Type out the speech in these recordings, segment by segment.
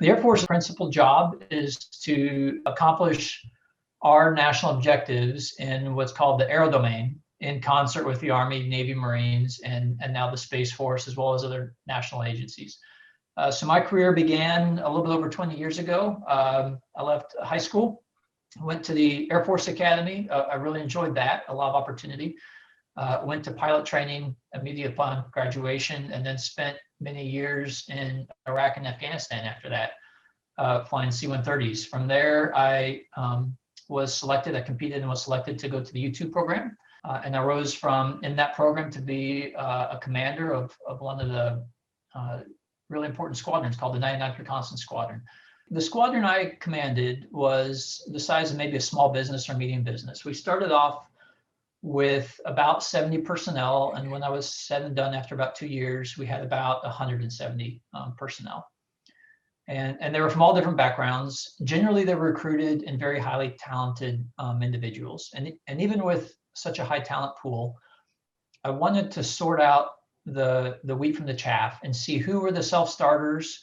The Air Force's principal job is to accomplish our national objectives in what's called the aero domain, in concert with the Army, Navy, Marines, and now the Space Force, as well as other national agencies. So my career began a little bit over 20 years ago. I left high school, went to the Air Force Academy. I really enjoyed that, a lot of opportunity. Went to pilot training immediately upon graduation, and then spent many years in Iraq and Afghanistan after that, flying C-130s. From there, I competed and was selected to go to the U-2 program. And I rose from in that program to be a commander of one of the really important squadrons called the 99th Reconnaissance Squadron. The squadron I commanded was the size of maybe a small business or medium business. We started off with about 70 personnel, and when I was said and done after about 2 years, we had about 170 personnel. And they were from all different backgrounds. Generally, they were recruited in very highly talented individuals. And even with such a high talent pool, I wanted to sort out the wheat from the chaff and see who were the self-starters,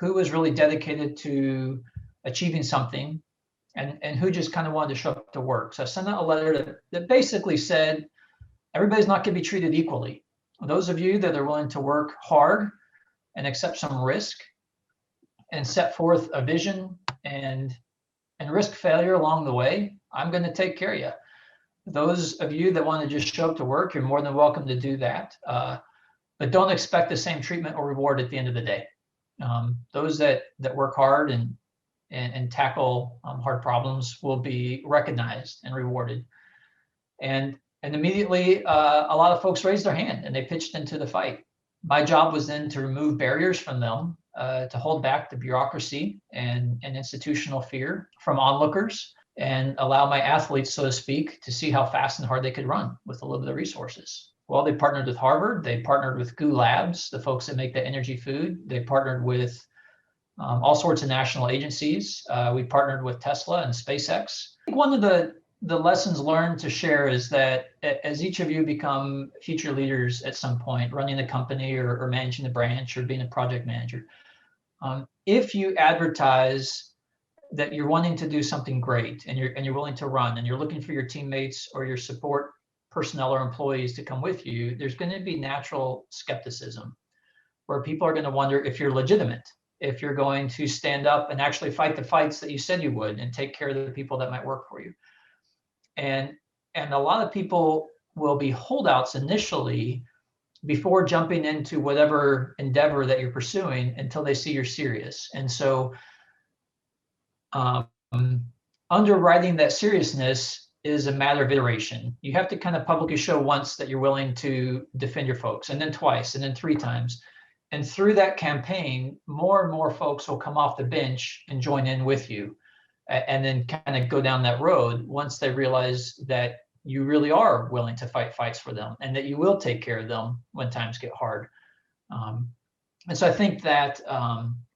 who was really dedicated to achieving something, and who just kind of wanted to show up to work. So I sent out a letter that basically said, everybody's not going to be treated equally. Those of you that are willing to work hard and accept some risk and set forth a vision and risk failure along the way, I'm going to take care of you. Those of you that want to just show up to work, you're more than welcome to do that. But don't expect the same treatment or reward at the end of the day. Those that work hard and tackle hard problems will be recognized and rewarded. And immediately, a lot of folks raised their hand and they pitched into the fight. My job was then to remove barriers from them, to hold back the bureaucracy and institutional fear from onlookers, and allow my athletes, so to speak, to see how fast and hard they could run with a little bit of resources. Well, they partnered with Harvard. They partnered with GU Labs, the folks that make the energy food. They partnered with all sorts of national agencies. We partnered with Tesla and SpaceX. I think one of the lessons learned to share is that as each of you become future leaders at some point, running a company or managing a branch or being a project manager, if you advertise that you're wanting to do something great and you're willing to run and you're looking for your teammates or your support personnel or employees to come with you, there's going to be natural skepticism where people are going to wonder if you're legitimate, if you're going to stand up and actually fight the fights that you said you would and take care of the people that might work for you. And a lot of people will be holdouts initially before jumping into whatever endeavor that you're pursuing until they see you're serious. And so underwriting that seriousness is a matter of iteration. You have to kind of publicly show once that you're willing to defend your folks, and then twice, and then 3 times. And through that campaign, more and more folks will come off the bench and join in with you, and then kind of go down that road once they realize that you really are willing to fight fights for them and that you will take care of them when times get hard. And so I think that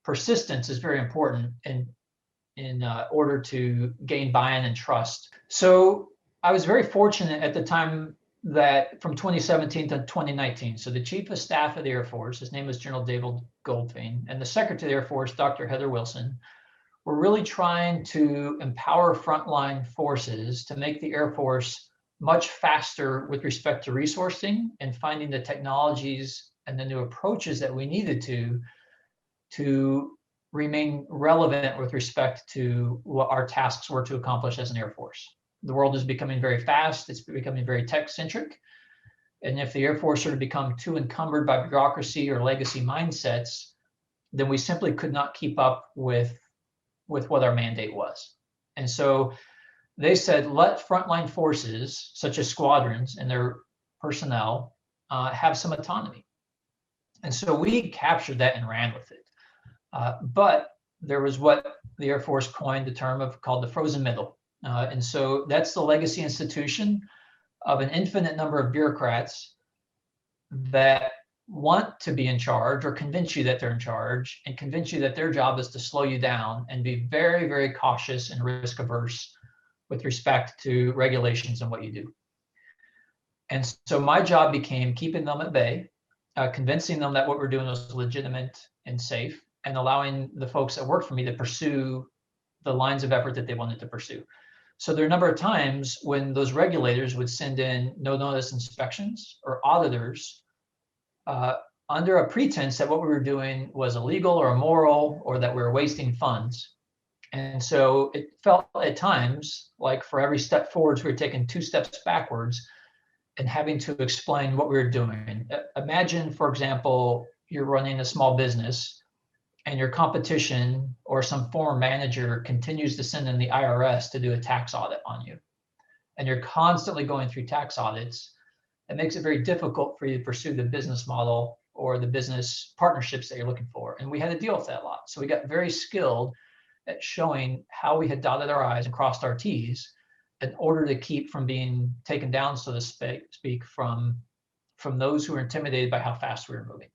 persistence is very important in order to gain buy-in and trust. So I was very fortunate at the time that from 2017 to 2019, so the Chief of Staff of the Air Force, his name was General David Goldfein, and the Secretary of the Air Force, Dr. Heather Wilson, were really trying to empower frontline forces to make the Air Force much faster with respect to resourcing and finding the technologies and the new approaches that we needed to remain relevant with respect to what our tasks were to accomplish as an Air Force. The world is becoming very fast. It's becoming very tech-centric. And if the Air Force were to become too encumbered by bureaucracy or legacy mindsets, then we simply could not keep up with what our mandate was. And so they said, let frontline forces, such as squadrons and their personnel, have some autonomy. And so we captured that and ran with it. But there was what the Air Force coined the term of called the frozen middle. And so that's the legacy institution of an infinite number of bureaucrats that want to be in charge or convince you that they're in charge and convince you that their job is to slow you down and be very, very cautious and risk averse with respect to regulations and what you do. And so my job became keeping them at bay, convincing them that what we're doing was legitimate and safe, and allowing the folks that worked for me to pursue the lines of effort that they wanted to pursue. So there are a number of times when those regulators would send in no notice inspections or auditors under a pretense that what we were doing was illegal or immoral or that we were wasting funds. And so it felt at times like for every step forwards, we were taking 2 steps backwards and having to explain what we were doing. Imagine, for example, you're running a small business and your competition or some former manager continues to send in the IRS to do a tax audit on you. And you're constantly going through tax audits. It makes it very difficult for you to pursue the business model or the business partnerships that you're looking for. And we had to deal with that a lot. So we got very skilled at showing how we had dotted our I's and crossed our T's in order to keep from being taken down, so to speak, from those who were intimidated by how fast we were moving.